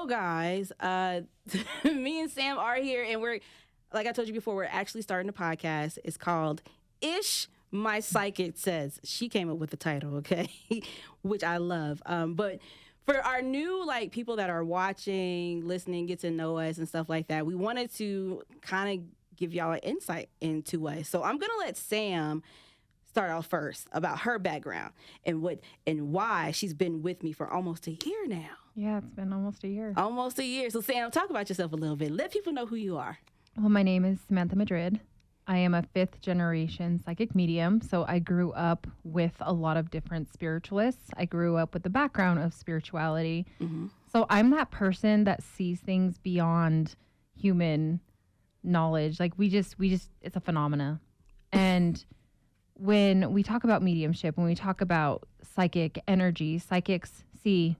So, guys, me and Sam are here, and we're, like I told you before, we're actually starting a podcast. It's called Ish My Psychic Says. She came up with the title, okay, which I love. But for our new people that are watching, listening, get to know us and stuff like that, we wanted to kind of give y'all an insight into us. So I'm gonna let Sam start off first about her background and why she's been with me for almost a year now. Yeah, it's been almost a year. Almost a year. So Sam, talk about yourself a little bit. Let people know who you are. Well, my name is Samantha Madrid. I am a 5th generation psychic medium. So I grew up with a lot of different spiritualists. I grew up with the background of spirituality. Mm-hmm. So I'm that person that sees things beyond human knowledge. Like we just it's a phenomena. And when we talk about mediumship, when we talk about psychic energy, psychics see,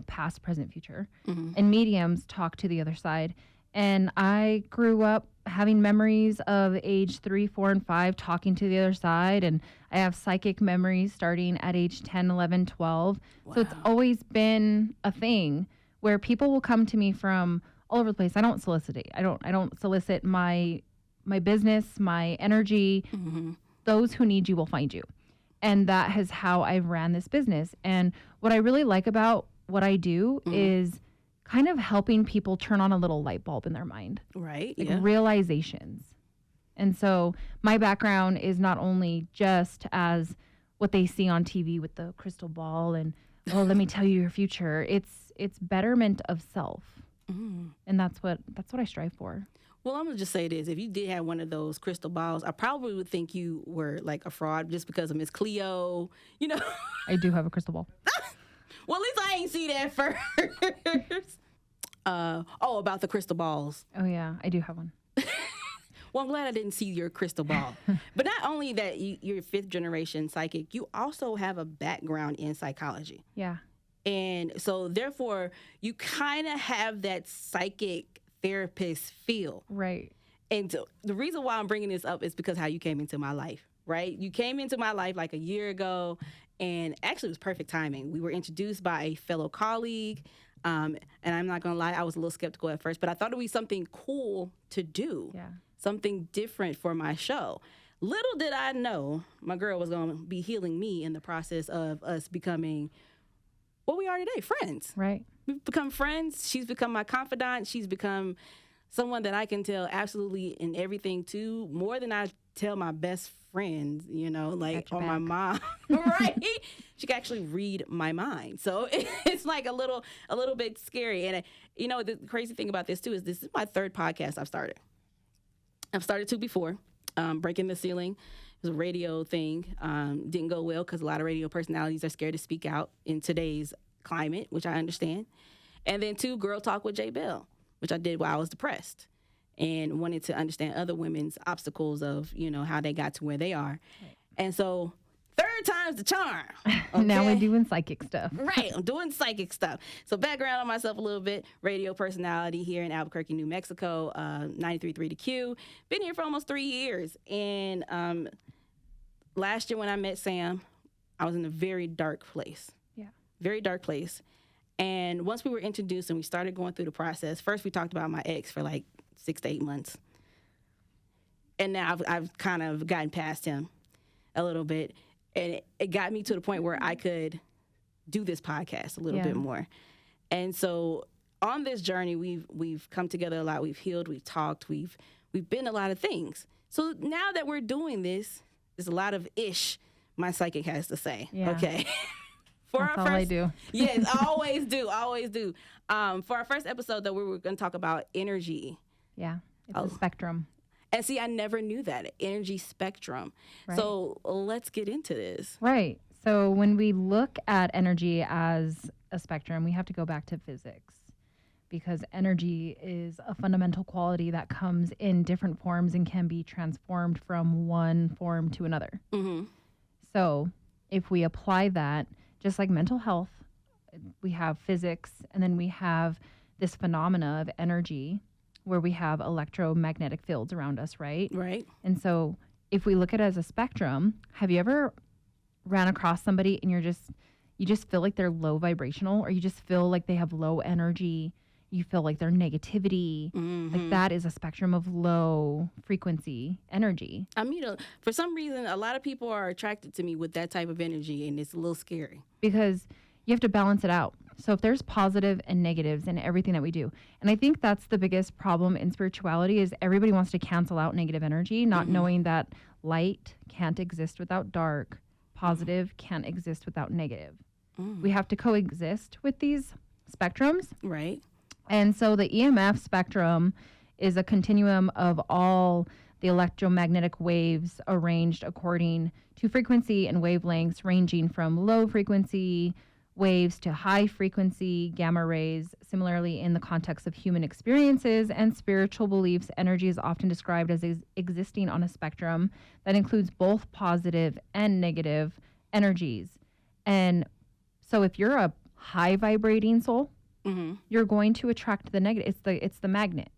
past, present, future, and mediums talk to the other side. And I grew up having memories of age 3, 4, and 5 talking to the other side. And I have psychic memories starting at age 10, 11, 12. Wow. So it's always been a thing where people will come to me from all over the place. I don't solicit. I don't solicit my business, my energy. Mm-hmm. Those who need you will find you. And that is how I've ran this business. And what I really like about what I do is kind of helping people turn on a little light bulb in their mind. Right. Realizations. And so my background is not only just as what they see on TV with the crystal ball and, let me tell you your future. It's betterment of self. And that's what I strive for. Well, I'm going to just say this. If you did have one of those crystal balls, I probably would think you were like a fraud just because of Miss Cleo, I do have a crystal ball. Well, at least I ain't see that first. About the crystal balls. Oh, yeah, I do have one. Well, I'm glad I didn't see your crystal ball. But not only that, you're 5th generation psychic, you also have a background in psychology. Yeah. And so, therefore, you kind of have that psychic therapist feel. Right. And so the reason why I'm bringing this up is because how you came into my life, right? You came into my life like a year ago, and actually it was perfect timing. We were introduced by a fellow colleague, and I'm not going to lie, I was a little skeptical at first, but I thought it would be something cool to do, something different for my show. Little did I know my girl was going to be healing me in the process of us becoming what we are today, friends. Right. We've become friends. She's become my confidant. She's become someone that I can tell absolutely in everything to, more than I tell my best friends, or my mom, right? She can actually read my mind. So it's like a little bit scary. And, the crazy thing about this, too, is this is my 3rd podcast I've started. I've started 2 before, Breaking the Ceiling. It was a radio thing. Didn't go well because a lot of radio personalities are scared to speak out in today's climate, which I understand. And then 2, Girl Talk with J.Belle, which I did while I was depressed and wanted to understand other women's obstacles of, how they got to where they are. Right. And so 3rd time's the charm. Okay? Now we're doing psychic stuff. Right. I'm doing psychic stuff. So background on myself a little bit, radio personality here in Albuquerque, New Mexico, 93.3 The Q. Been here for almost 3 years. And last year when I met Sam, I was in a very dark place. Very dark place. And once we were introduced and we started going through the process, first we talked about my ex for like 6 to 8 months. And now I've kind of gotten past him a little bit. And it got me to the point where I could do this podcast a little bit more. And so on this journey, we've come together a lot. We've healed, we've talked, we've been a lot of things. So now that we're doing this, there's a lot of ish my psychic has to say. Yeah. Okay. That's all I do. Yes, always do. For our first episode, though, we were going to talk about energy. Yeah, it's a spectrum. And see, I never knew that, energy spectrum. Right. So let's get into this. Right. So when we look at energy as a spectrum, we have to go back to physics because energy is a fundamental quality that comes in different forms and can be transformed from one form to another. Mm-hmm. So if we apply that, just like mental health, we have physics, and then we have this phenomena of energy where we have electromagnetic fields around us, right? Right. And so if we look at it as a spectrum, have you ever ran across somebody and you just feel like they're low vibrational, or you just feel like they have low energy you feel like their negativity. Like that is a spectrum of low frequency energy. I mean, for some reason, a lot of people are attracted to me with that type of energy, and it's a little scary. Because you have to balance it out. So if there's positive and negatives in everything that we do, and I think that's the biggest problem in spirituality is everybody wants to cancel out negative energy, not knowing that light can't exist without dark, positive can't exist without negative. We have to coexist with these spectrums. Right. And so the EMF spectrum is a continuum of all the electromagnetic waves arranged according to frequency and wavelengths, ranging from low frequency waves to high frequency gamma rays. Similarly, in the context of human experiences and spiritual beliefs, energy is often described as existing on a spectrum that includes both positive and negative energies. And so if you're a high vibrating soul, you're going to attract the negative. It's the magnet.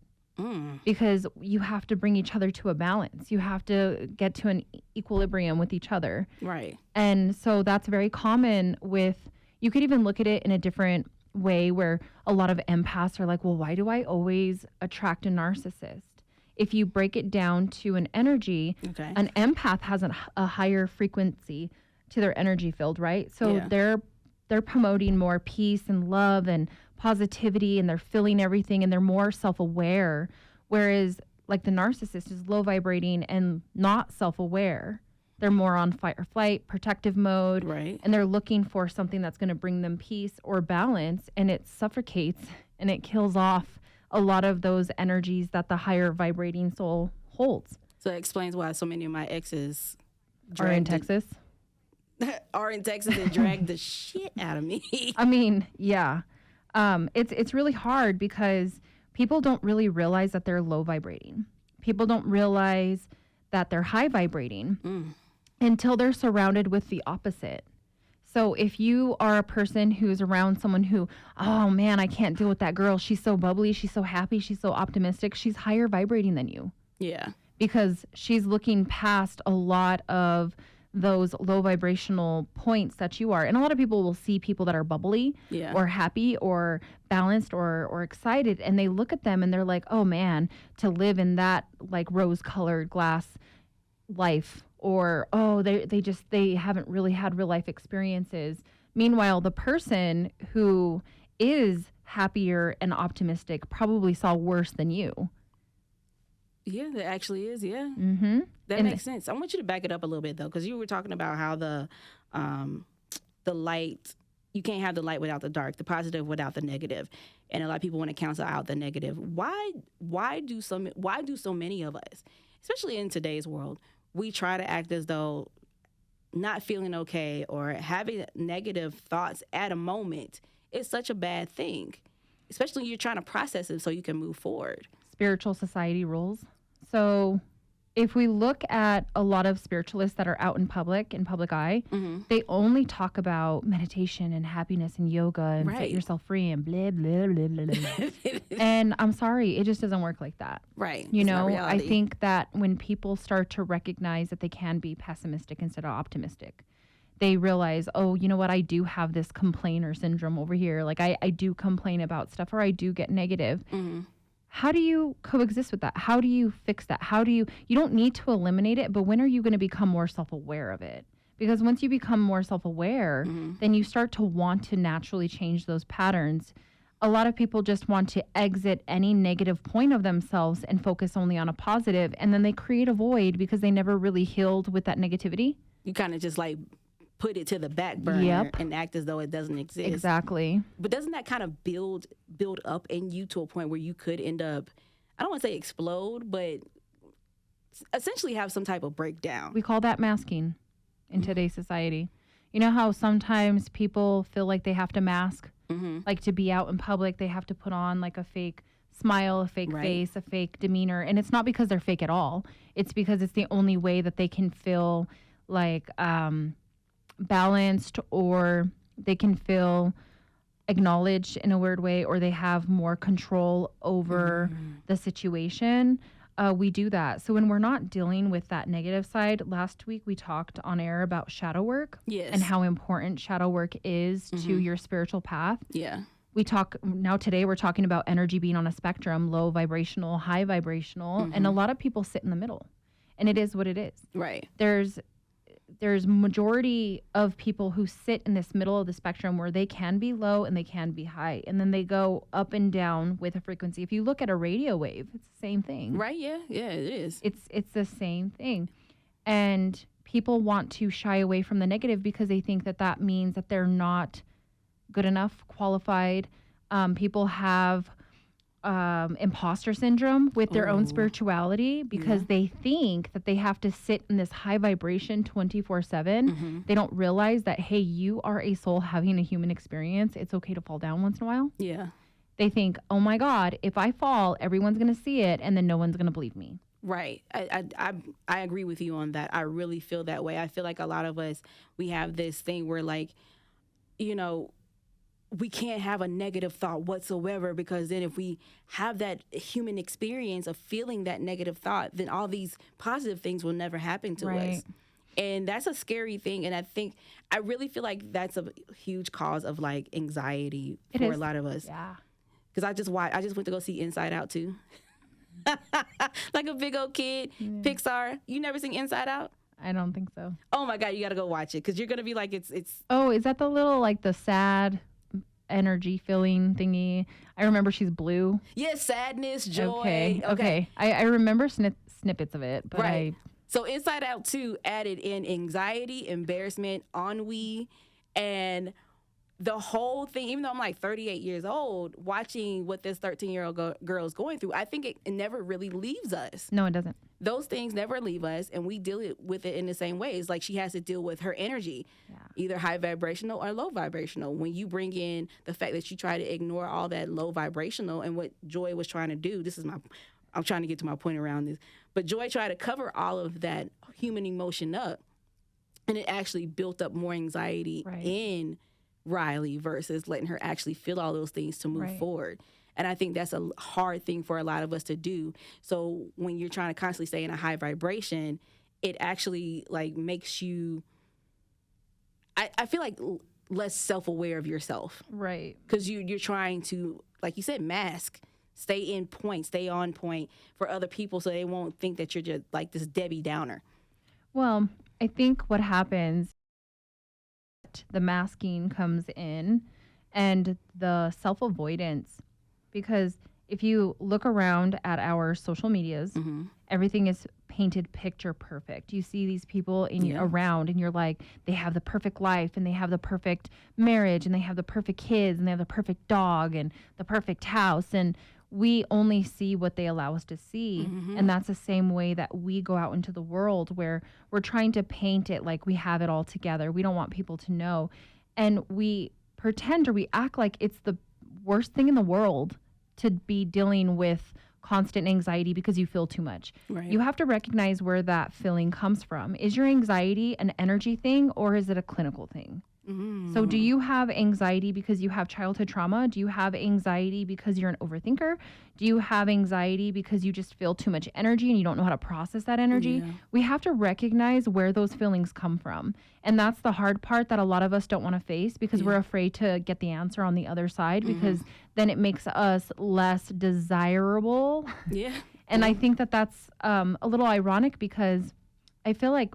Because you have to bring each other to a balance. You have to get to an equilibrium with each other. Right. And so that's very common with, you could even look at it in a different way where a lot of empaths are like, well, why do I always attract a narcissist? If you break it down to an energy, an empath has a higher frequency to their energy field, right? So they're promoting more peace and love and positivity, and they're feeling everything, and they're more self-aware, whereas like the narcissist is low vibrating and not self-aware. They're more on fight or flight, protective mode, right, and they're looking for something that's going to bring them peace or balance, and it suffocates and it kills off a lot of those energies that the higher vibrating soul holds. So it explains why so many of my exes are in Texas. Are in Texas and drag the shit out of me. I mean, yeah. It's really hard because people don't really realize that they're low vibrating. People don't realize that they're high vibrating until they're surrounded with the opposite. So if you are a person who's around someone who, oh man, I can't deal with that girl. She's so bubbly. She's so happy. She's so optimistic. She's higher vibrating than you. Yeah. Because she's looking past a lot of those low vibrational points that you are. And a lot of people will see people that are bubbly or happy or balanced or excited, and they look at them and they're like, oh man, to live in that like rose colored glass life, or oh, they haven't really had real life experiences. Meanwhile, the person who is happier and optimistic probably saw worse than you. Yeah, that actually is. Yeah. Mm-hmm. That makes sense. I want you to back it up a little bit though, because you were talking about how the light, you can't have the light without the dark, the positive without the negative, and a lot of people want to cancel out the negative. Why do so many of us, especially in today's world, we try to act as though not feeling okay or having negative thoughts at a moment is such a bad thing, especially when you're trying to process it so you can move forward. Spiritual society rules. So if we look at a lot of spiritualists that are out in public eye, they only talk about meditation and happiness and yoga and set yourself free and blah, blah, blah, blah, blah. And I'm sorry, it just doesn't work like that. Right. You know, I think that when people start to recognize that they can be pessimistic instead of optimistic, they realize, oh, you know what, I do have this complainer syndrome over here. Like I do complain about stuff, or I do get negative. How do you coexist with that? How do you fix that? You don't need to eliminate it, but when are you going to become more self-aware of it? Because once you become more self-aware, then you start to want to naturally change those patterns. A lot of people just want to exit any negative point of themselves and focus only on a positive, and then they create a void because they never really healed with that negativity. You kind of just like put it to the back burner and act as though it doesn't exist. Exactly. But doesn't that kind of build up in you to a point where you could end up, I don't want to say explode, but essentially have some type of breakdown? We call that masking in today's society. You know how sometimes people feel like they have to mask? Like to be out in public, they have to put on like a fake smile, a fake face, a fake demeanor. And it's not because they're fake at all. It's because it's the only way that they can feel like balanced, or they can feel acknowledged in a weird way, or they have more control over the situation. We do that. So when we're not dealing with that negative side, last week we talked on air about shadow work and how important shadow work is to your spiritual path. Yeah. Today we're talking about energy being on a spectrum, low vibrational, high vibrational, and a lot of people sit in the middle, and it is what it is. Right. There's majority of people who sit in this middle of the spectrum where they can be low and they can be high, and then they go up and down with a frequency. If you look at a radio wave, it's the same thing. Right. Yeah. Yeah, it is. It's the same thing. And people want to shy away from the negative because they think that means that they're not good enough, qualified. People have imposter syndrome with their own spirituality because they think that they have to sit in this high vibration 24/7. They don't realize that, hey, you are a soul having a human experience. It's okay to fall down once in a while. Yeah. They think, oh my God, if I fall, everyone's going to see it and then no one's going to believe me. Right. I agree with you on that. I really feel that way. I feel like a lot of us, we have this thing where, like, you know, we can't have a negative thought whatsoever, because then if we have that human experience of feeling that negative thought, then all these positive things will never happen to us. And that's a scary thing. And I really feel like that's a huge cause of, like, anxiety for a lot of us. Yeah. Because I just went to go see Inside Out too. Like a big old kid. Pixar. You never seen Inside Out? I don't think so. Oh my God, you got to go watch it, because you're going to be like, it's. Oh, is that the little, like, the sad energy feeling thingy? I remember she's blue. Yes, sadness, joy. Okay. I remember snippets of it, but right. So Inside Out 2 added in anxiety, embarrassment, ennui, and the whole thing. Even though I'm like 38 years old, watching what this 13-year-old girl is going through, I think it never really leaves us. No, it doesn't. Those things never leave us, and we deal with it in the same way. It's like she has to deal with her energy, either high vibrational or low vibrational. When you bring in the fact that you try to ignore all that low vibrational, and what Joy was trying to do, I'm trying to get to my point around this, but Joy tried to cover all of that human emotion up, and it actually built up more anxiety in Riley versus letting her actually feel all those things to move forward. And I think that's a hard thing for a lot of us to do. So when you're trying to constantly stay in a high vibration, it actually, like, makes you, I feel like, less self-aware of yourself. Right. Because you're trying to, like you said, mask, stay on point for other people, so they won't think that you're just like this Debbie Downer. Well, I think what happens, the masking comes in and the self-avoidance. Because if you look around at our social medias, everything is painted picture perfect. You see these people around, and you're like, they have the perfect life, and they have the perfect marriage, and they have the perfect kids, and they have the perfect dog, and the perfect house. And we only see what they allow us to see. And that's the same way that we go out into the world, where we're trying to paint it like we have it all together. We don't want people to know. And we pretend, or we act like it's the worst thing in the world to be dealing with constant anxiety because you feel too much. Right. You have to recognize where that feeling comes from. Is your anxiety an energy thing, or is it a clinical thing? So do you have anxiety because you have childhood trauma? Do you have anxiety because you're an overthinker? Do you have anxiety because you just feel too much energy and you don't know how to process that energy? Yeah. We have to recognize where those feelings come from. And that's the hard part that a lot of us don't want to face, because we're afraid to get the answer on the other side, because then it makes us less desirable. Yeah. And I think that that's a little ironic, because I feel like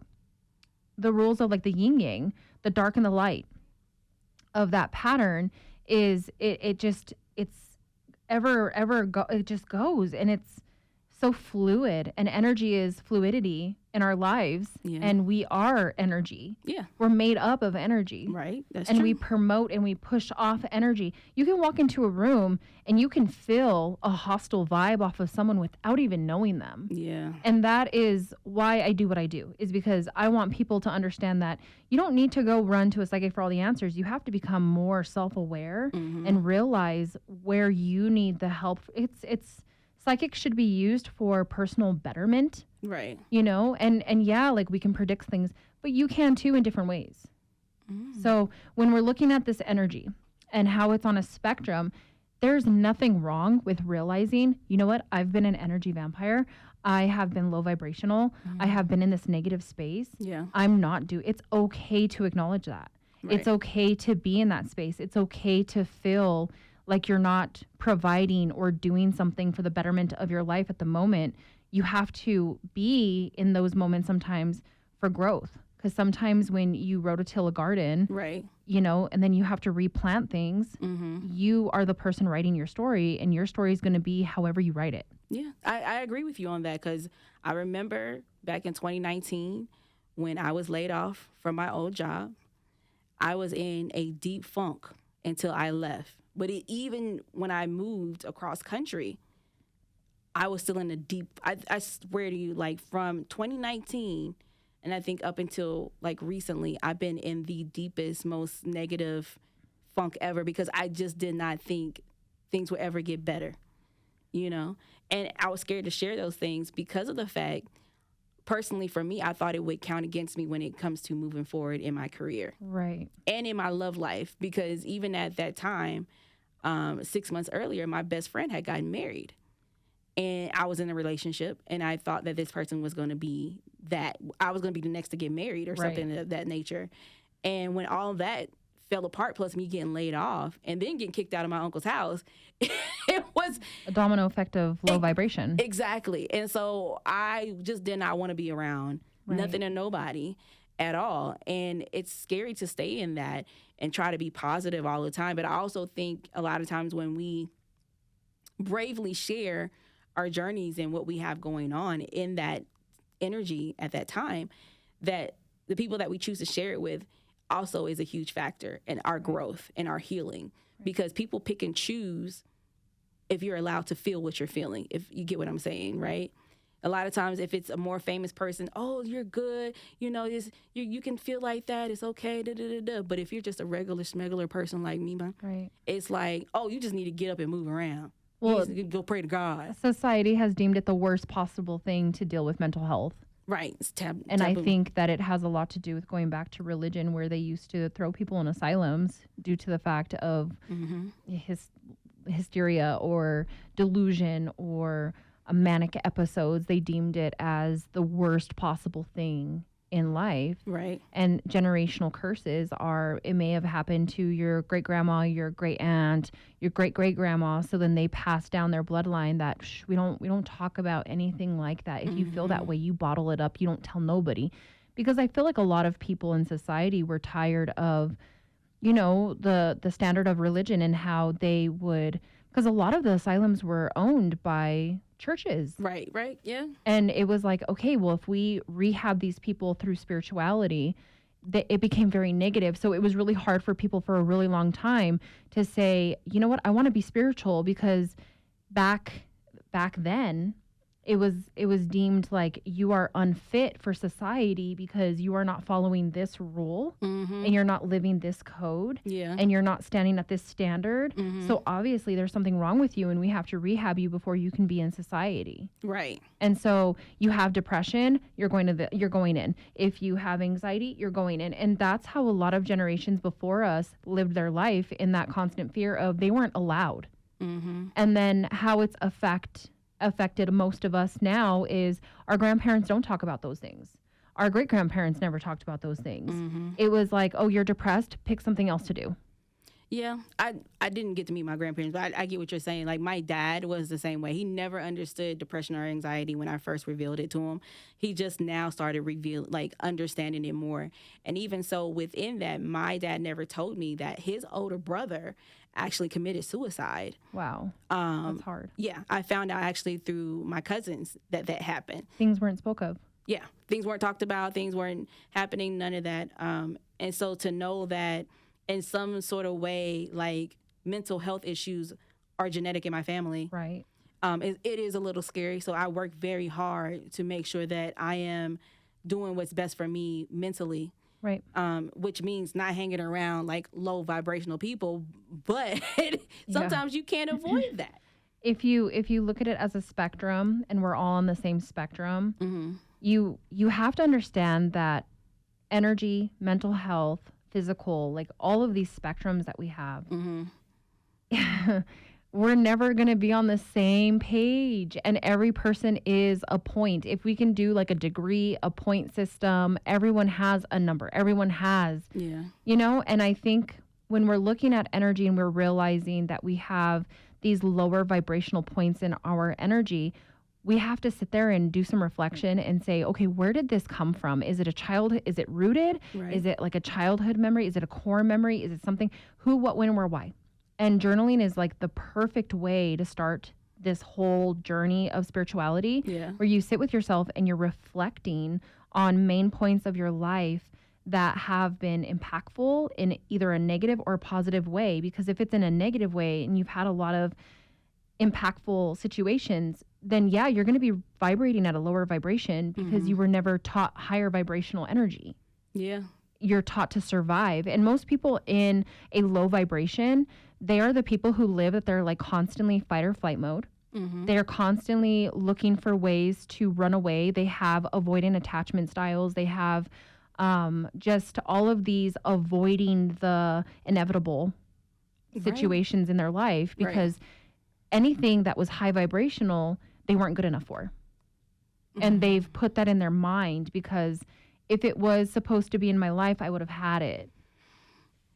the rules of, like, the yin yang, the dark and the light of that pattern is it just goes, and it's so fluid, and energy is fluidity in our lives, and we are energy. Yeah. We're made up of energy. Right. That's true. And we promote and we push off energy. You can walk into a room and you can feel a hostile vibe off of someone without even knowing them. Yeah. And that is why I do what I do, is because I want people to understand that you don't need to go run to a psychic for all the answers. You have to become more self-aware and realize where you need the help. It's psychics should be used for personal betterment. Right. You know, and yeah, like, we can predict things, but you can too in different ways. So when we're looking at this energy and how it's on a spectrum, there's nothing wrong with realizing, you know what, I've been an energy vampire. I have been low vibrational. I have been in this negative space. Yeah. It's okay to acknowledge that. Right. It's okay to be in that space. It's okay to feel like you're not providing or doing something for the betterment of your life at the moment. You have to be in those moments sometimes for growth. Because sometimes when you rototill a garden, Right. you know, and then you have to replant things, you are the person writing your story, and your story is going to be however you write it. Yeah, I agree with you on that, because I remember back in 2019 when I was laid off from my old job. I was in a deep funk until I left. But even when I moved across country, I was still in a deep, I swear to you, like from 2019, and I think up until like recently, I've been in the deepest, most negative funk ever, because I just did not think things would ever get better, you know? And I was scared to share those things because of the fact, personally for me, I thought it would count against me when it comes to moving forward in my career. Right. And in my love life, because even at that time, 6 months earlier, my best friend had gotten married. And I was in a relationship, and I thought that this person was going to be that. I was going to be the next to get married or something of that nature. And when all that fell apart, plus me getting laid off and then getting kicked out of my uncle's house, it was a domino effect of low vibration. Exactly. And so I just did not want to be around nothing and nobody at all. And it's scary to stay in that and try to be positive all the time. But I also think a lot of times when we bravely share our journeys and what we have going on in that energy at that time, that the people that we choose to share it with also is a huge factor in our growth and our healing, because people pick and choose if you're allowed to feel what you're feeling, if you get what I'm saying, right? A lot of times if it's a more famous person, oh, you're good, you know, you can feel like that, it's okay, da, da, da, da. But if you're just a regular smuggler person like me, it's like, oh, you just need to get up and move around. Well, you go pray to God. Society has deemed it the worst possible thing to deal with mental health. Right. It's taboo. I think that it has a lot to do with going back to religion, where they used to throw people in asylums due to the fact of hysteria or delusion or manic episodes. They deemed it as the worst possible thing in life. Right. And generational curses are, it may have happened to your great grandma, your great aunt, your great great grandma. So then they pass down their bloodline that we don't talk about anything like that. If you feel that way, you bottle it up. You don't tell nobody. Because I feel like a lot of people in society were tired of, you know, the standard of religion and how they would, because a lot of the asylums were owned by churches. Right, yeah. And it was like, okay, well, if we rehab these people through spirituality, it became very negative. So it was really hard for people for a really long time to say, you know what, I want to be spiritual, because back then, it was deemed like you are unfit for society because you are not following this rule and you're not living this code and you're not standing at this standard. So obviously there's something wrong with you, and we have to rehab you before you can be in society. Right. And so you have depression, you're going in. If you have anxiety, you're going in. And that's how a lot of generations before us lived their life, in that constant fear of they weren't allowed. And then how it's affected most of us now is our grandparents don't talk about those things. Our great-grandparents never talked about those things. It was like, oh, you're depressed, pick something else to do. Yeah, I didn't get to meet my grandparents, but I get what you're saying. Like, my dad was the same way. He never understood depression or anxiety when I first revealed it to him. He just now started understanding it more. And even so, within that, my dad never told me that his older brother actually committed suicide. Wow. That's hard. Yeah, I found out actually through my cousins that happened. Things weren't spoke of. Yeah, things weren't talked about, things weren't happening, none of that. And so to know that in some sort of way, like, mental health issues are genetic in my family. Right. It is a little scary. So I work very hard to make sure that I am doing what's best for me mentally. Right. Which means not hanging around like low vibrational people, but sometimes you can't avoid that. If you look at it as a spectrum, and we're all on the same spectrum, you have to understand that energy, mental health, physical, like all of these spectrums that we have, we're never going to be on the same page, and every person is a point. If we can do like a degree, a point system, everyone has a number, everyone has, you know, and I think when we're looking at energy and we're realizing that we have these lower vibrational points in our energy, we have to sit there and do some reflection and say, okay, where did this come from? Is it a childhood? Is it rooted? Right. Is it like a childhood memory? Is it a core memory? Is it something? Who, what, when, where, why? And journaling is like the perfect way to start this whole journey of spirituality, where you sit with yourself and you're reflecting on main points of your life that have been impactful in either a negative or a positive way. Because if it's in a negative way and you've had a lot of impactful situations, then yeah, you're going to be vibrating at a lower vibration because you were never taught higher vibrational energy. Yeah. You're taught to survive. And most people in a low vibration, they are the people who live that they're like constantly fight or flight mode. They're constantly looking for ways to run away. They have avoidant attachment styles. They have just all of these avoiding the inevitable situations in their life because anything that was high vibrational, they weren't good enough for. And they've put that in their mind because if it was supposed to be in my life, I would have had it.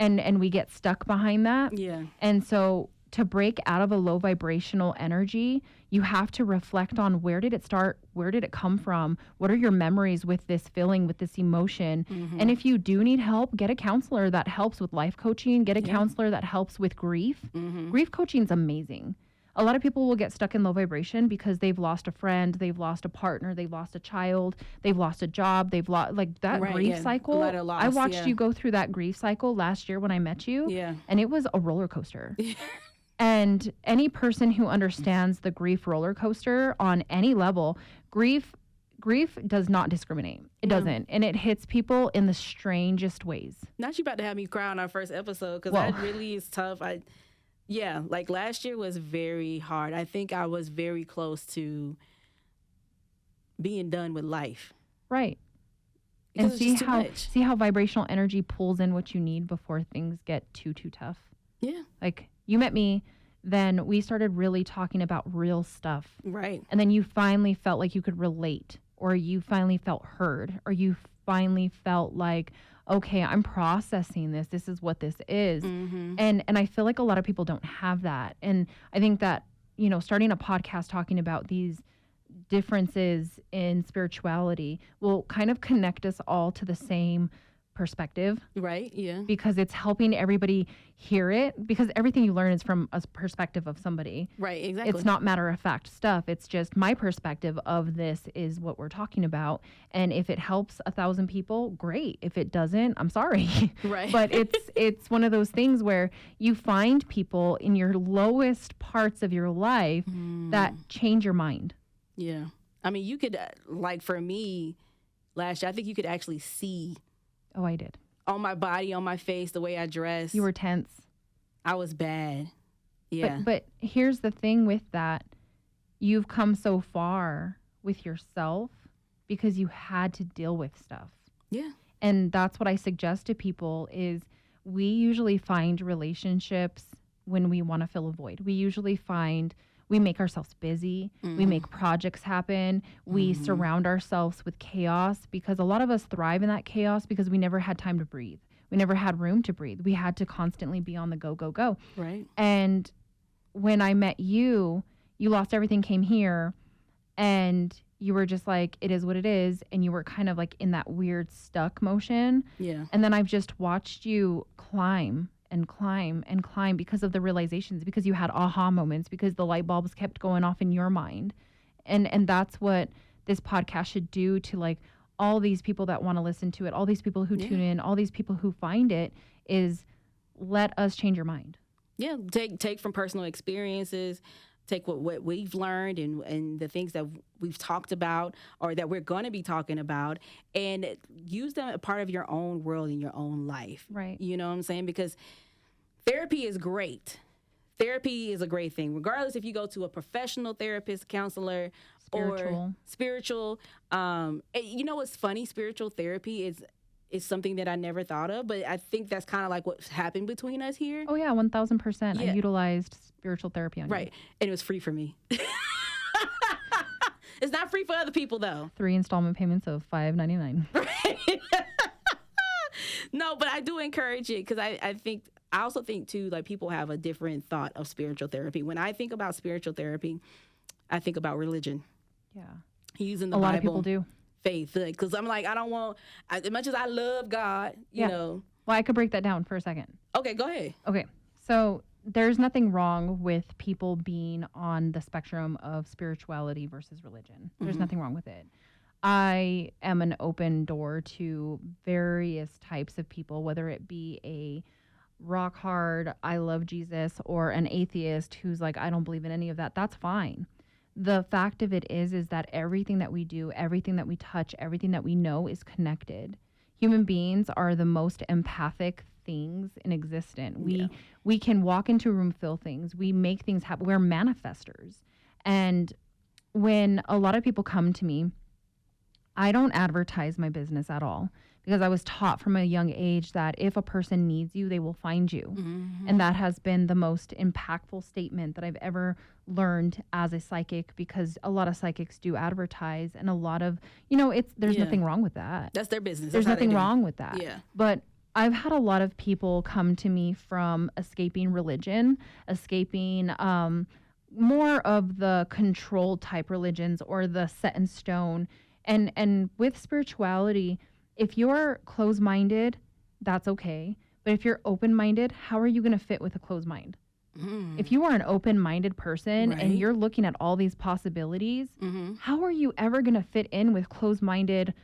And we get stuck behind that. Yeah. And so to break out of a low vibrational energy, you have to reflect on where did it start? Where did it come from? What are your memories with this feeling, with this emotion? And if you do need help, get a counselor that helps with life coaching. Get a counselor that helps with grief. Grief coaching is amazing. A lot of people will get stuck in low vibration because they've lost a friend, they've lost a partner, they've lost a child, they've lost a job, they've lost like that grief cycle. A lot of loss, I watched you go through that grief cycle last year when I met you. And it was a roller coaster. And any person who understands the grief roller coaster on any level, grief does not discriminate. It doesn't. And it hits people in the strangest ways. Not you about to have me cry on our first episode because that really is tough. Like last year was very hard. I think I was very close to being done with life. Right. And see how vibrational energy pulls in what you need before things get too tough. Yeah. Like you met me, then we started really talking about real stuff. Right. And then you finally felt like you could relate, or you finally felt heard, or you finally felt like, okay, I'm processing this. This is what this is. And I feel like a lot of people don't have that. And I think that, starting a podcast talking about these differences in spirituality will kind of connect us all to the same perspective. Right. Yeah. Because it's helping everybody hear it, because everything you learn is from a perspective of somebody. Right. Exactly. It's not matter of fact stuff. It's just my perspective of this is what we're talking about. And if it helps 1,000 people, great. If it doesn't, I'm sorry. Right. But it's one of those things where you find people in your lowest parts of your life that change your mind. Yeah. I mean, you could, like for me last year, I think you could actually see. Oh, I did. On my body, on my face, the way I dressed. You were tense. I was bad. Yeah. But here's the thing with that. You've come so far with yourself because you had to deal with stuff. Yeah. And that's what I suggest to people is we usually find relationships when we want to fill a void. We make ourselves busy. We make projects happen. We surround ourselves with chaos because a lot of us thrive in that chaos because we never had time to breathe. We never had room to breathe. We had to constantly be on the go, go, go. Right. And when I met you, you lost everything, came here, and you were just like, it is what it is. And you were kind of like in that weird stuck motion. Yeah. And then I've just watched you climb and climb and climb because of the realizations, because you had aha moments, because the light bulbs kept going off in your mind. And that's what this podcast should do to like all these people that want to listen to it, all these people who tune in, all these people who find it, is let us change your mind. Yeah. Take from personal experiences, take what we've learned and the things that we've talked about or that we're going to be talking about and use them as part of your own world in your own life. Right. You know what I'm saying? Because therapy is great. Therapy is a great thing, regardless if you go to a professional therapist, counselor, or spiritual. You know what's funny? Spiritual therapy is something that I never thought of, but I think that's kind of like what's happened between us here. Oh, yeah, 1,000%. I utilized spiritual therapy on you. Right. And it was free for me. It's not free for other people, though. 3 installment payments of $5.99. Right. No, but I do encourage it because I think I also think too, like people have a different thought of spiritual therapy. When I think about spiritual therapy, I think about religion. Yeah. Using the A Bible. lot of people do. Faith. Because I'm like, I don't want, as much as I love God, you know. Well, I could break that down for a second. Okay, go ahead. Okay. So there's nothing wrong with people being on the spectrum of spirituality versus religion. There's nothing wrong with it. I am an open door to various types of people, whether it be a rock hard, I love Jesus, or an atheist who's like, I don't believe in any of that. That's fine. The fact of it is that everything that we do, everything that we touch, everything that we know is connected. Human beings are the most empathic things in existence. We can walk into a room, feel things. We make things happen. We're manifestors. And when a lot of people come to me, I don't advertise my business at all because I was taught from a young age that if a person needs you, they will find you. And that has been the most impactful statement that I've ever learned as a psychic, because a lot of psychics do advertise, and a lot of, there's nothing wrong with that. That's their business. There's nothing wrong with that. Yeah. But I've had a lot of people come to me from escaping religion, escaping more of the controlled type religions or the set in stone. And with spirituality, if you're closed-minded, that's okay. But if you're open-minded, how are you going to fit with a closed mind? If you are an open-minded person and you're looking at all these possibilities, how are you ever going to fit in with closed-minded,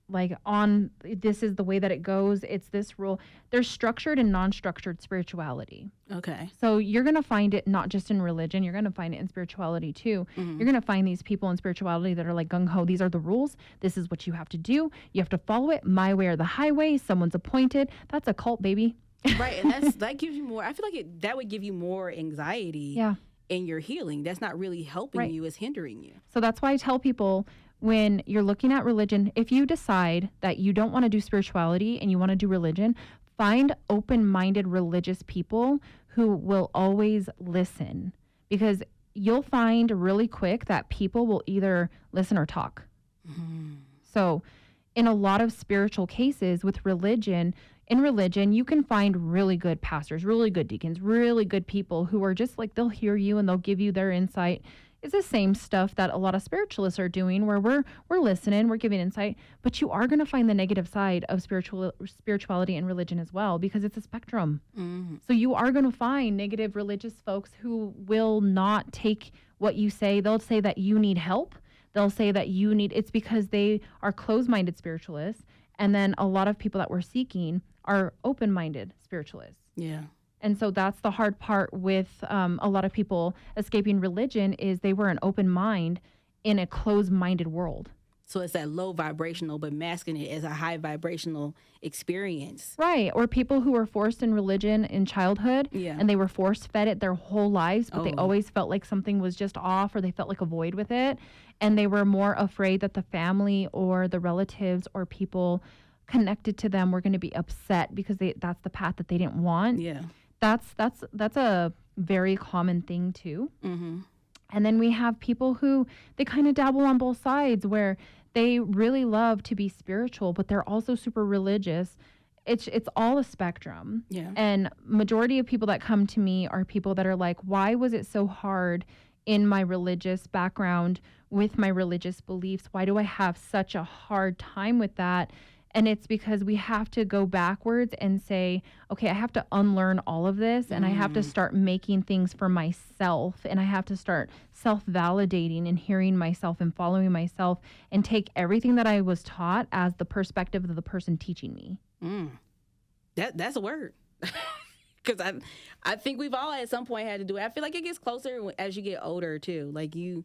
like on this is the way that it goes, it's this rule? There's structured and non-structured spirituality. Okay. So you're going to find it not just in religion, you're going to find it in spirituality too. You're going to find these people in spirituality that are like gung-ho, these are the rules, this is what you have to do, you have to follow it, my way or the highway, someone's appointed. That's a cult, baby. Right, and that gives you more, I feel like that would give you more anxiety in your healing. That's not really helping you, it's hindering you. So that's why I tell people, when you're looking at religion, if you decide that you don't want to do spirituality and you want to do religion, find open-minded religious people who will always listen, because you'll find really quick that people will either listen or talk. So in a lot of spiritual cases with religion, in religion, you can find really good pastors, really good deacons, really good people who are just like, they'll hear you and they'll give you their insight. It's the same stuff that a lot of spiritualists are doing, where we're listening, we're giving insight, but you are going to find the negative side of spirituality and religion as well, because it's a spectrum. So you are going to find negative religious folks who will not take what you say. They'll say that you need help. They'll say that it's because they are closed-minded spiritualists. And then a lot of people that we're seeking are open-minded spiritualists. Yeah. And so that's the hard part with a lot of people escaping religion, is they were an open mind in a closed-minded world. So it's that low vibrational, but masking it as a high vibrational experience. Right. Or people who were forced in religion in childhood, and they were force-fed it their whole lives, but they always felt like something was just off, or they felt like a void with it. And they were more afraid that the family or the relatives or people connected to them were going to be upset because that's the path that they didn't want. Yeah. That's a very common thing too. And then we have people who, they kind of dabble on both sides, where they really love to be spiritual, but they're also super religious. It's all a spectrum. Yeah. And majority of people that come to me are people that are like, why was it so hard in my religious background with my religious beliefs? Why do I have such a hard time with that? And it's because we have to go backwards and say, okay, I have to unlearn all of this, and I have to start making things for myself, and I have to start self-validating and hearing myself and following myself, and take everything that I was taught as the perspective of the person teaching me. That's a word. Because I think we've all at some point had to do it. I feel like it gets closer as you get older too. Like you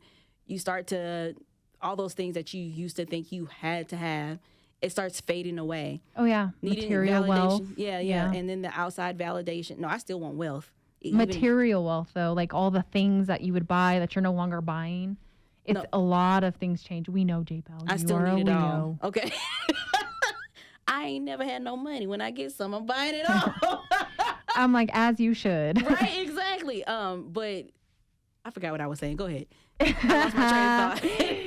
start to, all those things that you used to think you had to have, it starts fading away. Oh, yeah. Needing Material validation. wealth. Yeah. And then the outside validation. No, I still want wealth. Material wealth, though, like all the things that you would buy that you're no longer buying. It's a lot of things change. We know, J.Belle. I still need it all. Okay. I ain't never had no money. When I get some, I'm buying it all. I'm like, as you should. Right, exactly. But I forgot what I was saying. Go ahead. I lost my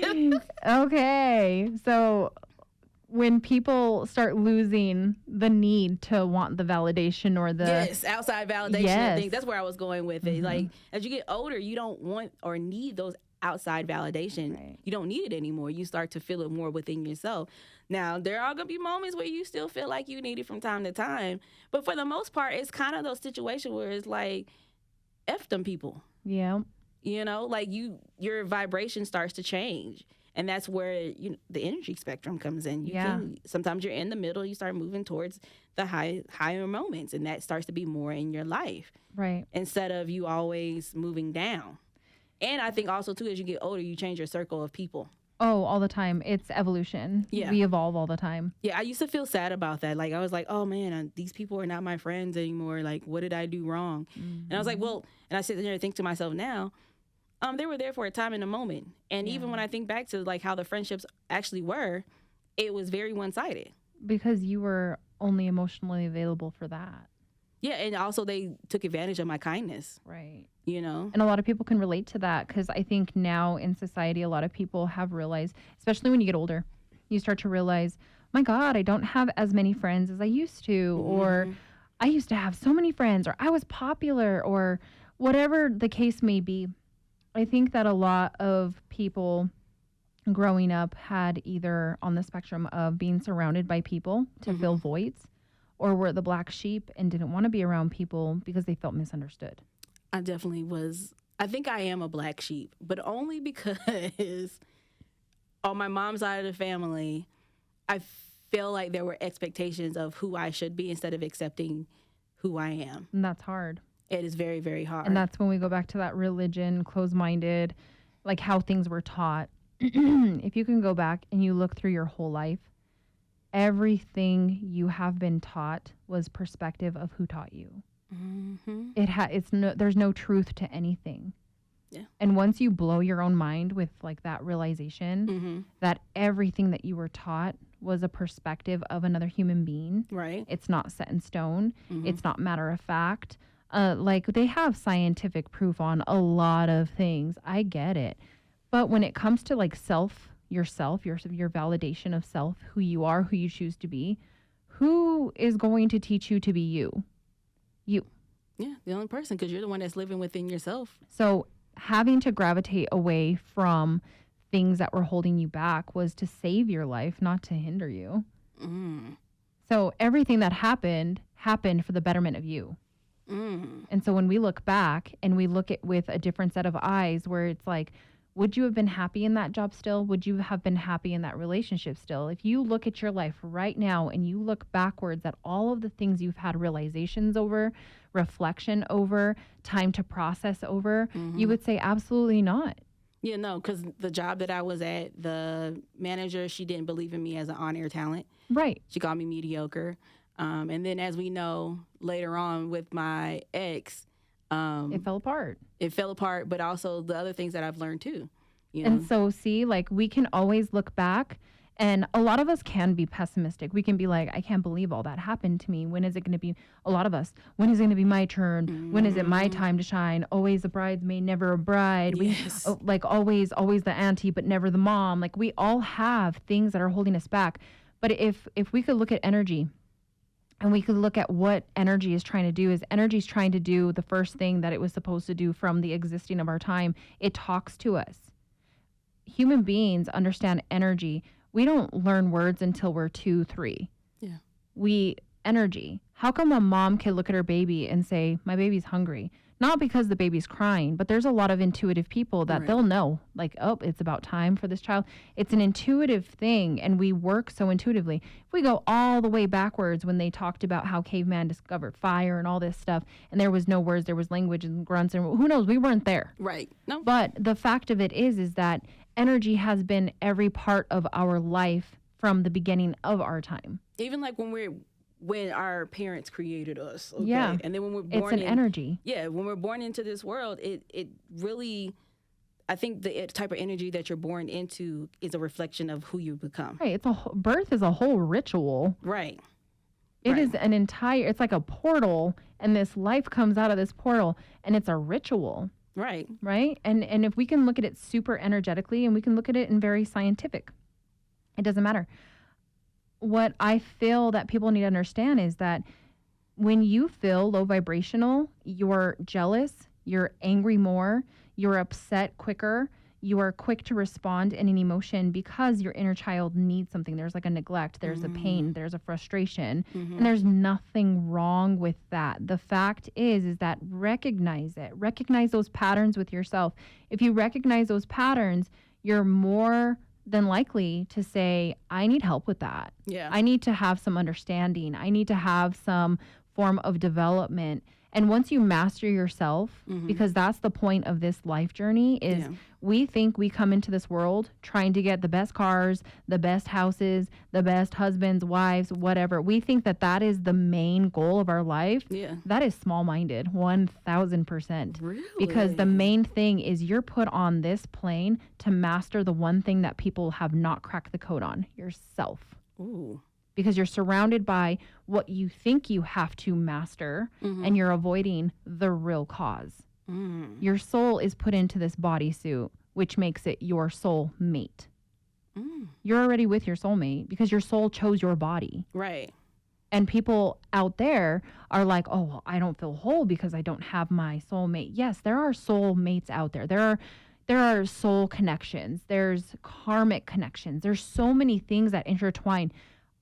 train of thought. Okay. So when people start losing the need to want the validation or the yes, outside validation. Yes. I think that's where I was going with it. Like, as you get older, you don't want or need those outside validation. Right. You don't need it anymore. You start to feel it more within yourself. Now, there are going to be moments where you still feel like you need it from time to time. But for the most part, it's kind of those situations where it's like, F them people. Yeah. You know, like your vibration starts to change. And that's where the energy spectrum comes in. Sometimes you're in the middle, you start moving towards the higher moments, and that starts to be more in your life. Right. Instead of you always moving down. And I think also, too, as you get older, you change your circle of people. Oh, all the time. It's evolution. Yeah. We evolve all the time. Yeah, I used to feel sad about that. Like, I was like, oh, man, these people are not my friends anymore. Like, what did I do wrong? And I was like, well, and I sit there and think to myself now, they were there for a time and a moment. And even when I think back to like how the friendships actually were, it was very one-sided. Because you were only emotionally available for that. Yeah, and also they took advantage of my kindness. Right. You know? And a lot of people can relate to that because I think now in society, a lot of people have realized, especially when you get older, you start to realize, my God, I don't have as many friends as I used to, or I used to have so many friends, or I was popular, or whatever the case may be. I think that a lot of people growing up had either on the spectrum of being surrounded by people to fill voids, or were the black sheep and didn't want to be around people because they felt misunderstood. I definitely was. I think I am a black sheep, but only because on my mom's side of the family, I feel like there were expectations of who I should be instead of accepting who I am. And that's hard. It is very, very hard. And that's when we go back to that religion, closed-minded, like how things were taught. If you can go back and you look through your whole life, everything you have been taught was perspective of who taught you. There's no truth to anything. Yeah. And once you blow your own mind with like that realization that everything that you were taught was a perspective of another human being. Right. It's not set in stone. It's not matter of fact. Like they have scientific proof on a lot of things. I get it. But when it comes to like yourself, your validation of self, who you are, who you choose to be, who is going to teach you to be you? You. Yeah, the only person, because you're the one that's living within yourself. So having to gravitate away from things that were holding you back was to save your life, not to hinder you. So everything that happened for the betterment of you. And so when we look back and we look at with a different set of eyes where it's like, would you have been happy in that job still? Would you have been happy in that relationship still? If you look at your life right now and you look backwards at all of the things you've had realizations over, reflection over, time to process over, you would say absolutely not. Yeah, no, because the job that I was at, the manager, she didn't believe in me as an on-air talent. Right. She called me mediocre. And then as we know, later on with my ex, it fell apart. It fell apart, but also the other things that I've learned too. You know? And so see, like we can always look back, and a lot of us can be pessimistic. We can be like, I can't believe all that happened to me. When is it going to be, a lot of us, when is it going to be my turn? When is it my time to shine? Always a bridesmaid, never a bride. Yes. Like always the auntie, but never the mom. Like we all have things that are holding us back. But if we could look at energy, and we could look at what energy is trying to do, is energy is trying to do the first thing that it was supposed to do from the existing of our time. It talks to us. Human beings understand energy. We don't learn words until we're 2, 3. Yeah. Energy. How come a mom can look at her baby and say, my baby's hungry? Not because the baby's crying, but there's a lot of intuitive people that they'll know, like, oh, it's about time for this child. It's an intuitive thing, and we work so intuitively. If we go all the way backwards when they talked about how caveman discovered fire and all this stuff, and there was no words, there was language and grunts, and who knows, we weren't there. Right. No. But the fact of it is that energy has been every part of our life from the beginning of our time. Even like when our parents created us. Okay? Yeah. And then when we're born it's an energy. Yeah. When we're born into this world, it really, I think the type of energy that you're born into is a reflection of who you become. Right. Birth is a whole ritual. Right. It is it's like a portal, and this life comes out of this portal, and it's a ritual. Right. Right. And if we can look at it super energetically, and we can look at it in very scientific, it doesn't matter. what I feel that people need to understand is that when you feel low vibrational, you're jealous, you're angry more, you're upset quicker, you are quick to respond in an emotion because your inner child needs something. There's like a neglect, there's a pain, there's a frustration, and there's nothing wrong with that. The fact is that recognize it. Recognize those patterns with yourself. If you recognize those patterns, you're more than likely to say, I need help with that. Yeah. I need to have some understanding. I need to have some form of development. And once you master yourself, because that's the point of this life journey, is we think we come into this world trying to get the best cars, the best houses, the best husbands, wives, whatever. We think that that is the main goal of our life. Yeah. That is small-minded, 1,000%. Really? Because the main thing is you're put on this plane to master the one thing that people have not cracked the code on, yourself. Ooh. Because you're surrounded by what you think you have to master, and you're avoiding the real cause. Your soul is put into this bodysuit, which makes it your soul mate. You're already with your soulmate because your soul chose your body. Right. And people out there are like, oh, well, I don't feel whole because I don't have my soulmate. Yes, there are soulmates out there. There are soul connections. There's karmic connections. There's so many things that intertwine.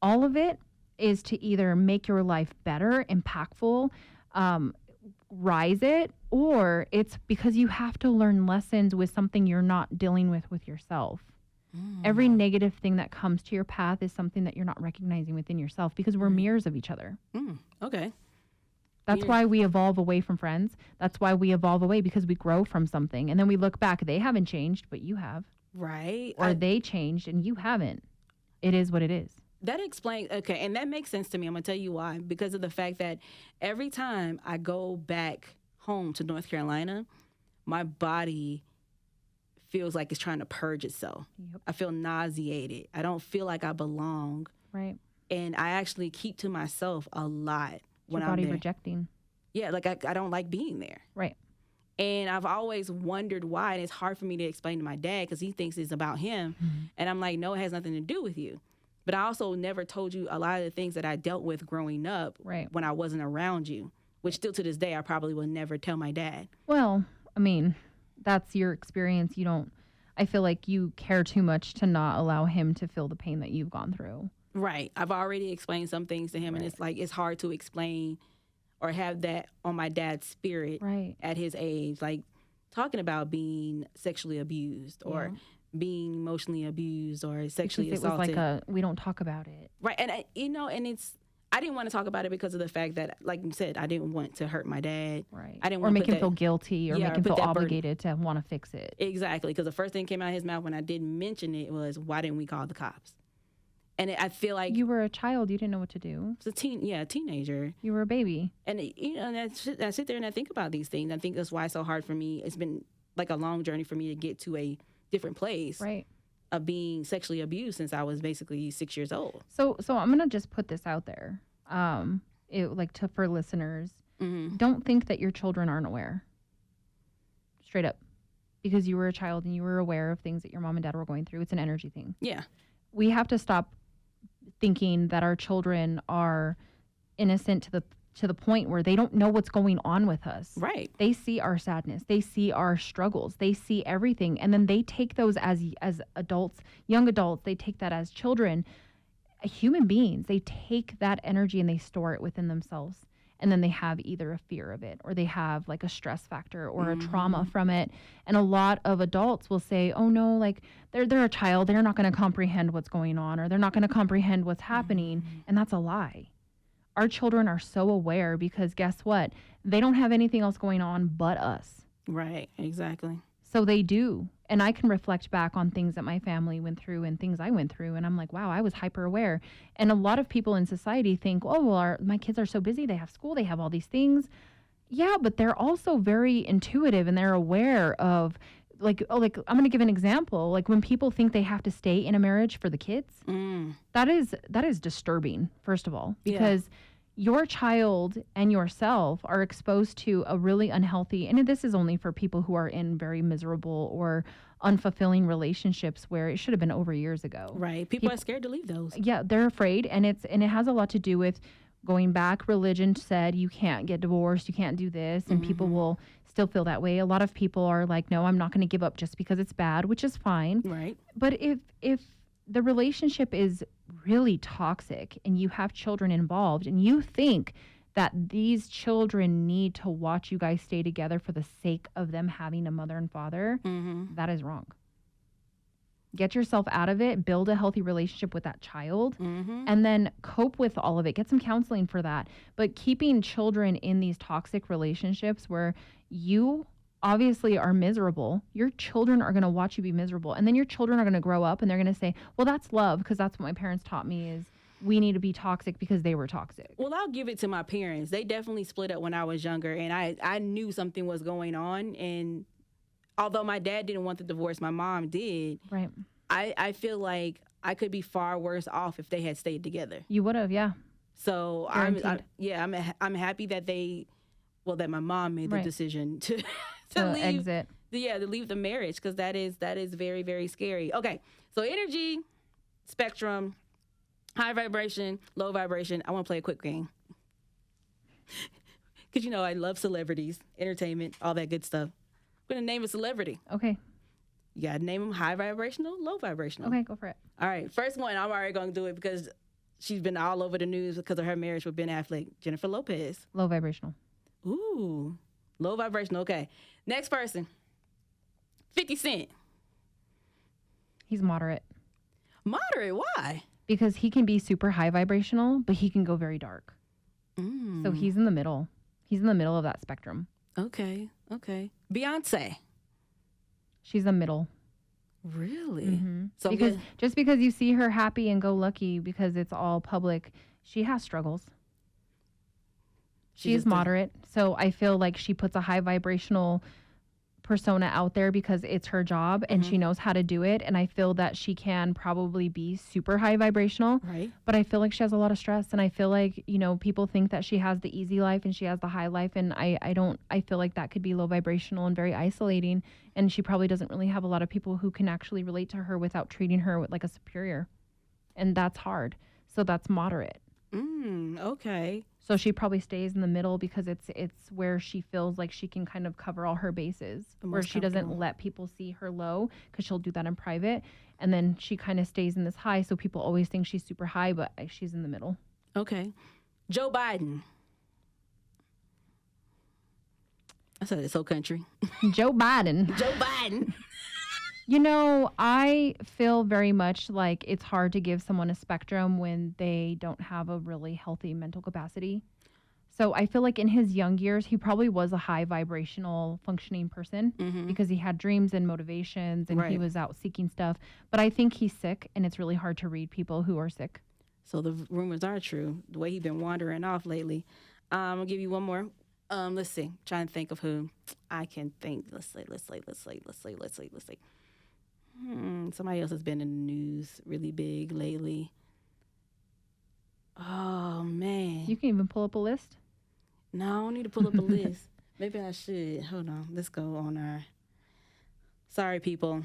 All of it is to either make your life better, impactful, rise it, or it's because you have to learn lessons with something you're not dealing with yourself. Every negative thing that comes to your path is something that you're not recognizing within yourself because we're mirrors of each other. Okay. That's why we evolve away from friends. That's why we evolve away, because we grow from something. And then we look back, they haven't changed, but you have. Right. Or they changed and you haven't. It is what it is. That explains, okay, and that makes sense to me. I'm going to tell you why. Because of the fact that every time I go back home to North Carolina, my body feels like it's trying to purge itself. Yep. I feel nauseated. I don't feel like I belong. Right. And I actually keep to myself a lot when your I'm body there. rejecting. Yeah, like I don't like being there. Right. And I've always wondered why, and it's hard for me to explain to my dad because he thinks it's about him. And I'm like, no, it has nothing to do with you. But I also never told you a lot of the things that I dealt with growing up when I wasn't around you, which still to this day I probably will never tell my dad. Well, I mean, that's your experience. I feel like you care too much to not allow him to feel the pain that you've gone through. Right. I've already explained some things to him, and it's like it's hard to explain or have that on my dad's spirit at his age, like talking about being sexually abused or being emotionally abused or sexually assaulted. It was like we don't talk about it. Right. And, I didn't want to talk about it because of the fact that, like you said, I didn't want to hurt my dad. Right. I didn't or make him feel guilty or make him feel obligated to want to fix it. Exactly. Because the first thing that came out of his mouth when I didn't mention it was, why didn't we call the cops? And I feel like... You were a child. You didn't know what to do. It's a teenager. You were a baby. And, and I sit there and I think about these things. I think that's why it's so hard for me. It's been like a long journey for me to get to a different place of being sexually abused since I was basically 6 years old. So I'm going to just put this out there. For listeners, don't think that your children aren't aware. Straight up. Because you were a child and you were aware of things that your mom and dad were going through. It's an energy thing. Yeah. We have to stop thinking that our children are innocent to the point where they don't know what's going on with us. Right. They see our sadness. They see our struggles. They see everything. And then they take those as adults, young adults, they take that as children, human beings. They take that energy and they store it within themselves. And then they have either a fear of it or they have like a stress factor or a trauma from it. And a lot of adults will say, oh no, like they're a child. They're not going to comprehend what's going on or they're not going to comprehend what's happening. And that's a lie. Our children are so aware because guess what? They don't have anything else going on but us. Right, exactly. So they do. And I can reflect back on things that my family went through and things I went through. And I'm like, wow, I was hyper aware. And a lot of people in society think, oh, well, my kids are so busy. They have school. They have all these things. Yeah, but they're also very intuitive and they're aware of I'm going to give an example. Like when people think they have to stay in a marriage for the kids, that is disturbing, first of all, because your child and yourself are exposed to a really unhealthy, and this is only for people who are in very miserable or unfulfilling relationships where it should have been over years ago. Right. People are scared to leave those. Yeah, they're afraid, and it has a lot to do with going back. Religion said you can't get divorced, you can't do this, and people will still feel that way. A lot of people are like, no, I'm not going to give up just because it's bad, which is fine. Right. But if the relationship is really toxic and you have children involved and you think that these children need to watch you guys stay together for the sake of them having a mother and father, that is wrong. Get yourself out of it, build a healthy relationship with that child, and then cope with all of it. Get some counseling for that. But keeping children in these toxic relationships where you obviously are miserable, your children are going to watch you be miserable. And then your children are going to grow up and they're going to say, well, that's love, because that's what my parents taught me, is we need to be toxic because they were toxic. Well, I'll give it to my parents. They definitely split up when I was younger, and I knew something was going on. And although my dad didn't want the divorce, my mom did. Right. I feel like I could be far worse off if they had stayed together. You would have, yeah. So I'm happy that that my mom made the decision to leave, exit. To leave the marriage, because that is very, very scary. Okay, so energy spectrum, high vibration, low vibration. I want to play a quick game because I love celebrities, entertainment, all that good stuff. I'm gonna name a celebrity. Okay. You gotta name them high vibrational, low vibrational. Okay, go for it. All right, first one, I'm already gonna do it because she's been all over the news because of her marriage with Ben Affleck. Jennifer Lopez. Low vibrational. Ooh, low vibrational. Okay, next person. 50 Cent. He's moderate. Moderate? Why? Because he can be super high vibrational, but he can go very dark. So he's in the middle. He's in the middle of that spectrum. Okay. Beyonce. She's the middle. Really? So just because you see her happy and go lucky because it's all public, she has struggles. She is moderate. So I feel like she puts a high vibrational persona out there because it's her job and she knows how to do it. And I feel that she can probably be super high vibrational. Right. But I feel like she has a lot of stress. And I feel like, people think that she has the easy life and she has the high life. And I don't. I feel like that could be low vibrational and very isolating. And she probably doesn't really have a lot of people who can actually relate to her without treating her like a superior. And that's hard. So that's moderate. Okay. So she probably stays in the middle because it's where she feels like she can kind of cover all her bases, where she doesn't let people see her low because she'll do that in private. And then she kind of stays in this high. So people always think she's super high, but she's in the middle. Okay. Joe Biden. I said it's so country. Joe Biden. Joe Biden. I feel very much like it's hard to give someone a spectrum when they don't have a really healthy mental capacity. So I feel like in his young years, he probably was a high vibrational functioning person because he had dreams and motivations and he was out seeking stuff. But I think he's sick, and it's really hard to read people who are sick. So the rumors are true, the way he's been wandering off lately. I'll give you one more. Let's see. Trying to think of who I can think. Let's see. Somebody else has been in the news really big lately. Oh, man. You can even pull up a list. No, I don't need to pull up a list. Maybe I should. Hold on. Let's go on our... Sorry, people.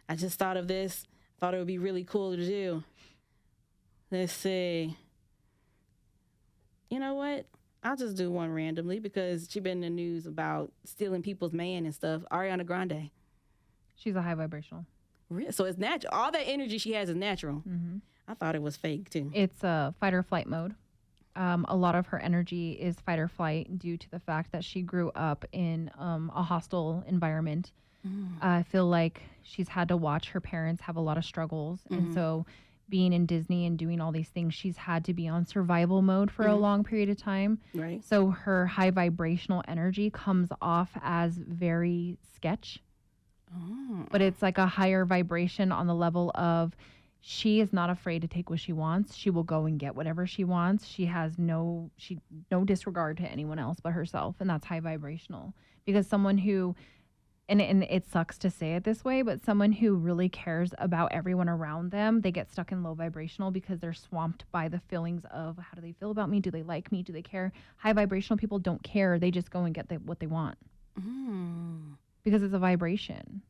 I just thought of this. Thought it would be really cool to do. Let's see. You know what? I'll just do one randomly because she's been in the news about stealing people's man and stuff. Ariana Grande. She's a high vibrational. So it's natural. All that energy she has is natural. I thought it was fake, too. It's a fight or flight mode. A lot of her energy is fight or flight due to the fact that she grew up in a hostile environment. I feel like she's had to watch her parents have a lot of struggles. And so being in Disney and doing all these things, she's had to be on survival mode for a long period of time. Right. So her high vibrational energy comes off as very sketch. But it's like a higher vibration on the level of she is not afraid to take what she wants. She will go and get whatever she wants. She has no disregard to anyone else but herself. And that's high vibrational. Because someone who and it sucks to say it this way, but someone who really cares about everyone around them, they get stuck in low vibrational because they're swamped by the feelings of how do they feel about me? Do they like me? Do they care? High vibrational people don't care. They just go and get what they want because it's a vibration.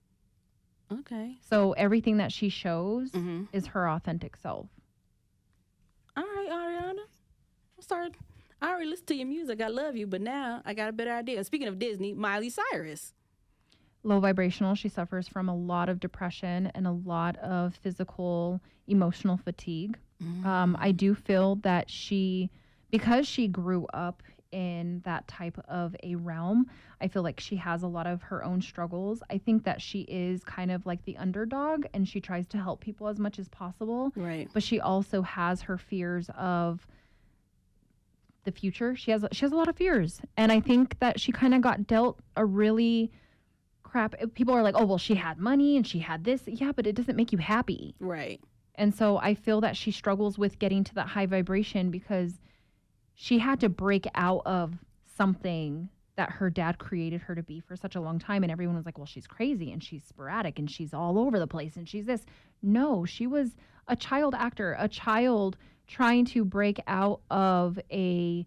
Okay. So everything that she shows is her authentic self. All right, Ariana. I already listened to your music. I love you, but now I got a better idea. Speaking of Disney, Miley Cyrus. Low vibrational. She suffers from a lot of depression and a lot of physical, emotional fatigue. I do feel that because she grew up in that type of a realm, I feel like she has a lot of her own struggles. I think that she is kind of like the underdog and she tries to help people as much as possible. Right. But she also has her fears of the future. She has a lot of fears. And I think that she kind of got dealt a really crap. People are like, oh, well, she had money and she had this. Yeah, but it doesn't make you happy. Right. And so I feel that she struggles with getting to that high vibration because she had to break out of something that her dad created her to be for such a long time. And everyone was like, well, she's crazy and she's sporadic and she's all over the place and she's this. No, she was a child actor, a child trying to break out of a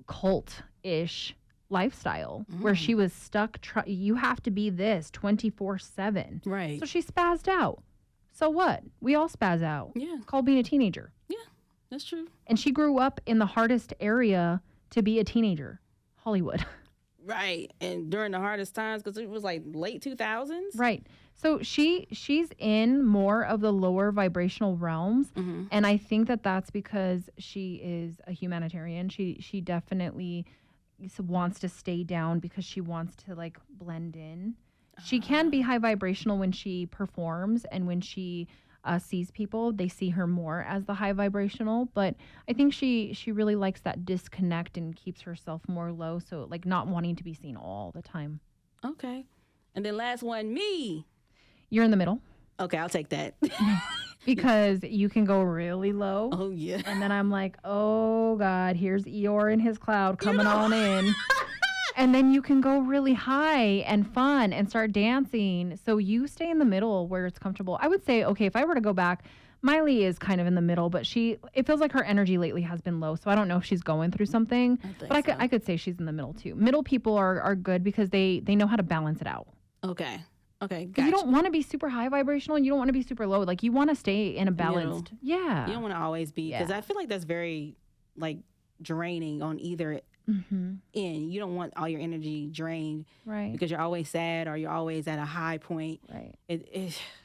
cult-ish lifestyle where she was stuck. You have to be this 24/7. Right. So she spazzed out. So what? We all spaz out. Yeah. It's called being a teenager. Yeah, that's true. And she grew up in the hardest area to be a teenager, Hollywood. Right. And during the hardest times, because it was like late 2000s. Right. So she's in more of the lower vibrational realms. And I think that that's because she is a humanitarian. She definitely wants to stay down because she wants to like blend in. She can be high vibrational when she performs and when she sees people. They see her more as the high vibrational, but I think she really likes that disconnect and keeps herself more low. So like not wanting to be seen all the time. Okay. And then last one, me. You're in the middle. Okay, I'll take that. Because you can go really low. Oh, yeah. And then I'm like, oh, God, here's Eeyore and his cloud coming on in. And then you can go really high and fun and start dancing. So you stay in the middle where it's comfortable. I would say, okay, if I were to go back, Miley is kind of in the middle, but it feels like her energy lately has been low. So I don't know if she's going through something. But I could say she's in the middle, too. Middle people are good because they know how to balance it out. Okay. Okay, gotcha. You don't want to be super high vibrational and you don't want to be super low. Like, you want to stay in a balanced... Yeah. You don't want to always be... Because I feel like that's very, like, draining on either end. You don't want all your energy drained. Right. Because you're always sad or you're always at a high point. Right.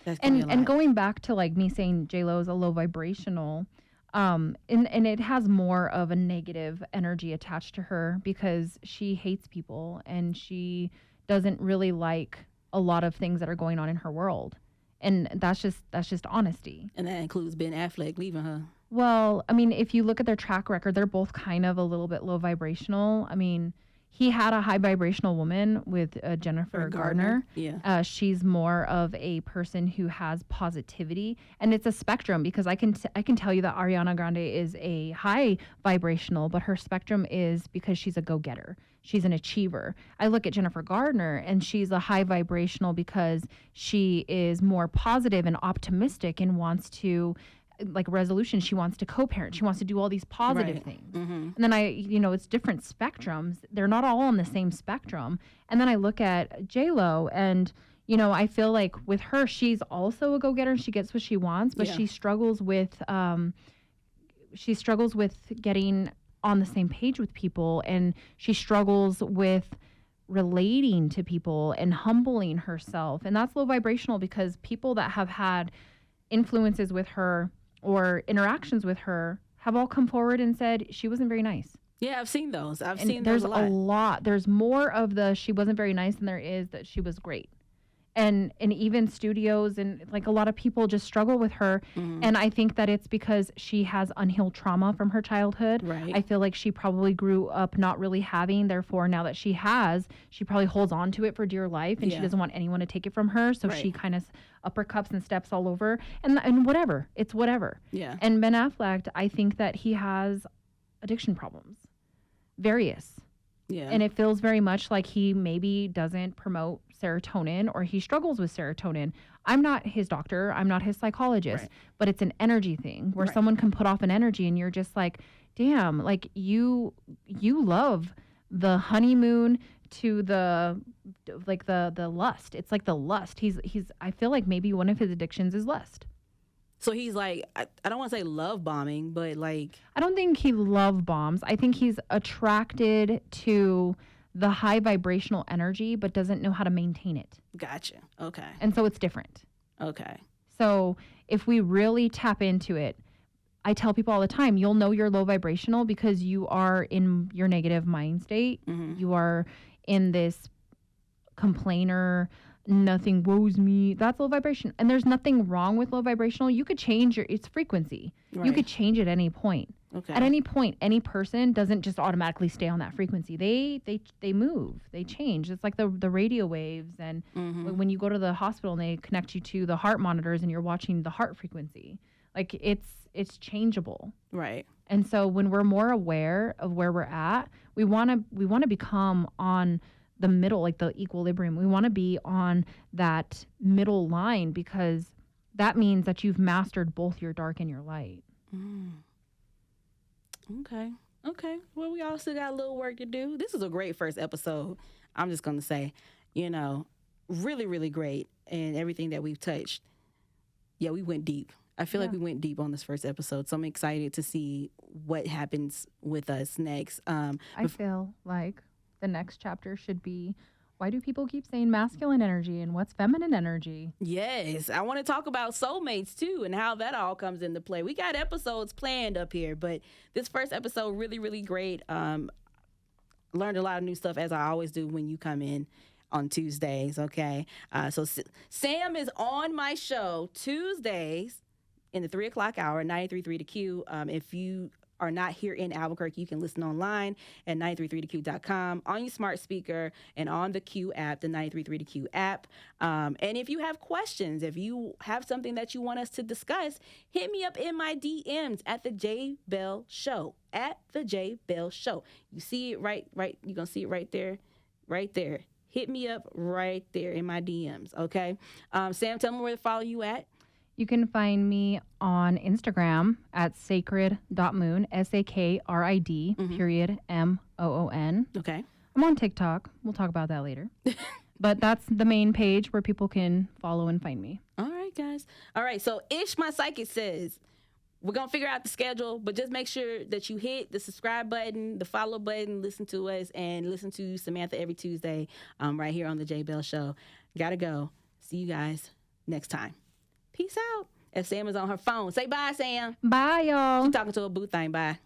That's and going back to, like, me saying J.Lo is a low vibrational... and it has more of a negative energy attached to her because she hates people and she doesn't really like... a lot of things that are going on in her world. And that's just honesty. And that includes Ben Affleck leaving her. Well, I mean, if you look at their track record, they're both kind of a little bit low vibrational. I mean, he had a high vibrational woman with Jennifer Gardner. Yeah. She's more of a person who has positivity, and it's a spectrum because I can tell you that Ariana Grande is a high vibrational, but her spectrum is because she's a go-getter. She's an achiever. I look at Jennifer Gardner, and she's a high vibrational because she is more positive and optimistic and wants to, like resolution, she wants to co-parent. She wants to do all these positive things. And then it's different spectrums. They're not all on the same spectrum. And then I look at J.Lo and, I feel like with her, she's also a go-getter and she gets what she wants, but she struggles with getting on the same page with people, and she struggles with relating to people and humbling herself. And that's low vibrational because people that have had influences with her or interactions with her have all come forward and said she wasn't very nice. Yeah, I've seen those. There's a lot. There's more of the she wasn't very nice than there is that she was great. And even studios and like a lot of people just struggle with her. And I think that it's because she has unhealed trauma from her childhood. Right. I feel like she probably grew up not really having, therefore now that she probably holds on to it for dear life and she doesn't want anyone to take it from her. So she kind of uppercuts and steps all over and whatever. It's whatever. Yeah. And Ben Affleck, I think that he has addiction problems. Various. Yeah. And it feels very much like he maybe doesn't promote serotonin or he struggles with serotonin. I'm not his doctor. I'm not his psychologist, but it's an energy thing where someone can put off an energy and you're just like, damn, like you love the honeymoon to the lust. It's like the lust. He's I feel like maybe one of his addictions is lust. So he's like, I don't want to say love bombing, but like, I don't think he love bombs. I think he's attracted to the high vibrational energy, but doesn't know how to maintain it. Gotcha. Okay. And so it's different. Okay. So if we really tap into it, I tell people all the time, you'll know you're low vibrational because you are in your negative mind state. Mm-hmm. You are in this complainer, nothing woes me. That's low vibration. And there's nothing wrong with low vibrational. You could change its frequency. Right. You could change at any point. Okay. At any point, any person doesn't just automatically stay on that frequency. They move. They change. It's like the radio waves. And when you go to the hospital and they connect you to the heart monitors and you're watching the heart frequency, like it's changeable. Right. And so when we're more aware of where we're at, we want to become on the middle, like the equilibrium. We want to be on that middle line because that means that you've mastered both your dark and your light. Okay. Well, we all still got a little work to do. This is a great first episode. I'm just going to say, really, really great. And everything that we've touched. Yeah, we went deep. I feel like we went deep on this first episode. So I'm excited to see what happens with us next. I feel like the next chapter should be, why do people keep saying masculine energy and what's feminine energy? Yes. I want to talk about soulmates too and how that all comes into play. We got episodes planned up here, but this first episode really, really great. Learned a lot of new stuff as I always do when you come in on Tuesdays. Okay. So Sam is on my show Tuesdays in the 3:00 hour, 93.3 The Q. If you are not here in Albuquerque, you can listen online at 933theq.com, on your smart speaker, and on the Q app, the 933 The Q app. And if you have questions, if you have something that you want us to discuss, hit me up in my DMs at the J.Belle Show, at the J.Belle Show. You see it right, you're going to see it right there. Hit me up right there in my DMs, okay? Sam, tell me where to follow you at. You can find me on Instagram at sacred.moon, SAKRID, period, MOON. Okay. I'm on TikTok. We'll talk about that later. But that's the main page where people can follow and find me. All right, guys. All right, so Ish, my psychic, says, we're going to figure out the schedule, but just make sure that you hit the subscribe button, the follow button, listen to us, and listen to Samantha every Tuesday right here on the J.Belle Show. Gotta go. See you guys next time. Peace out. If Sam is on her phone, say bye, Sam. Bye, y'all. She's talking to a boo thing. Bye.